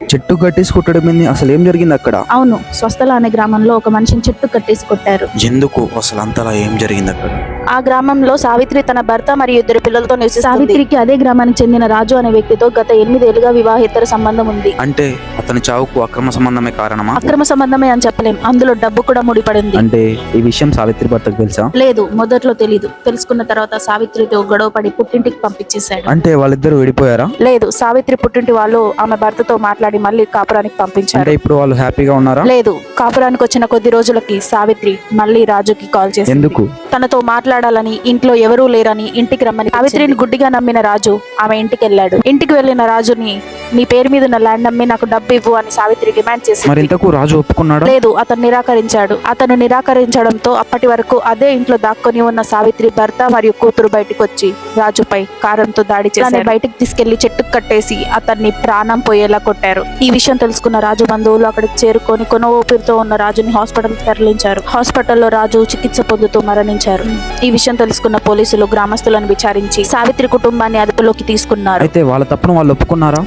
చెట్టు కట్టేసి కొట్టడం ఏంది? అసలు ఏం జరిగింది అక్కడ? అవును, స్వస్థల అనే గ్రామంలో ఒక మనిషిని చెట్టు కట్టేసి కొట్టారు. ఎందుకు అసలు అంతలా ఏం జరిగింది అక్కడ? ఆ గ్రామంలో సావిత్రి తన భర్త మరియు 2 పిల్లలతో నివసిస్తుంది. సావిత్రికి అదే గ్రామానికి చెందిన రాజు అనే వ్యక్తితో గత 8 ఏళ్లుగా వివాహేతర సంబంధం ఉంది. అంటే అతని చావుకు అక్రమ సంబంధమే కారణమా? అక్రమ సంబంధమే అని చెప్పలేం, అందులో డబ్బు కూడా ముడిపడింది. అంటే ఈ విషయం సావిత్రి భర్తకు తెలుసా? లేదు, మొదట్లో తెలీదు. తెలుసుకున్న తర్వాత సావిత్రితో గొడవ పడి పుట్టింటికి పంపించేశాడు. అంటే వాళ్ళిద్దరు విడిపోయారా? లేదు, సావిత్రి పుట్టింటి వాళ్ళు ఆమె భర్తతో మాట్లాడి మళ్ళీ కాపురానికి పంపించారు. అంటే ఇప్పుడు వాళ్ళు హ్యాపీగా ఉన్నారా? లేదు, కాపురానికి వచ్చిన కొద్ది రోజులకి సావిత్రి మళ్ళీ రాజుకి కాల్ చేసింది. ఎందుకు? తనతో మాట్లాడాలని, ఇంట్లో ఎవరూ లేరని ఇంటికి రమ్మని. సావిత్రిని గుడ్డిగా నమ్మిన రాజు ఆమె ఇంటికి వెళ్ళాడు. ఇంటికి వెళ్లిన రాజుని, నీ పేరు మీద ఉన్న ల్యాండ్ నమ్మి నాకు డబ్బు ఇవ్వు అని సావిత్రి డిమాండ్ మరి చేసింది. ఇంతకు రాజు ఒప్పుకున్నాడా? లేదు, అతను నిరాకరించాడు. అతను నిరాకరించడంతో అప్పటి వరకు అదే ఇంట్లో దాక్కొని ఉన్న సావిత్రి భర్త మరియు కూతురు బయటకు వచ్చి రాజుపై కారంతో దాడి చేసి బయటికి తీసుకెళ్లి చెట్టుకు కట్టేసి అతన్ని ప్రాణం పోయేలా కొట్టారు. ఈ విషయం తెలుసుకున్న రాజు బంధువులు అక్కడికి చేరుకొని కొన ఊపిరితో ఉన్న రాజుని హాస్పిటల్ తరలించారు. హాస్పిటల్లో రాజు చికిత్స పొందుతూ మరణించారు. ఈ విషయం తెలుసుకున్న పోలీసులు గ్రామస్తులను విచారించి సావిత్రి కుటుంబాన్ని అదుపులోకి తీసుకున్నారు. అయితే వాళ్ళ తప్పును వాళ్ళు ఒప్పుకున్నారా?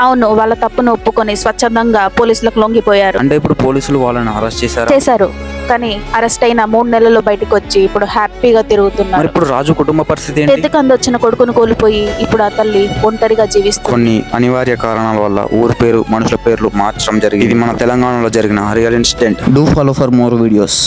అవును, వాళ్ళ తప్పును ఒప్పుకొని స్వచ్ఛందంగా పోలీసులకు లొంగిపోయారు. అంటే ఇప్పుడు పోలీసులు వాళ్ళని అరెస్ట్ చేశారు, కానీ అరెస్ట్ అయిన 3 నెలల్లో బయటకు వచ్చి ఇప్పుడు హ్యాపీగా మరి తిరుగుతున్నారు. ఇప్పుడు రాజు కుటుంబ పరిస్థితి ఏంటి? ఎత్తుకు అందొచ్చిన కొడుకును కోల్పోయి ఇప్పుడు ఆ తల్లి ఒంటరిగా జీవిస్తుంది. కొన్ని అనివార్య కారణాల వల్ల ఊరు పేరు, మనుషుల పేర్లు మార్చడం జరిగింది. ఇది మన తెలంగాణలో జరిగిన real incident. Do follow for more videos.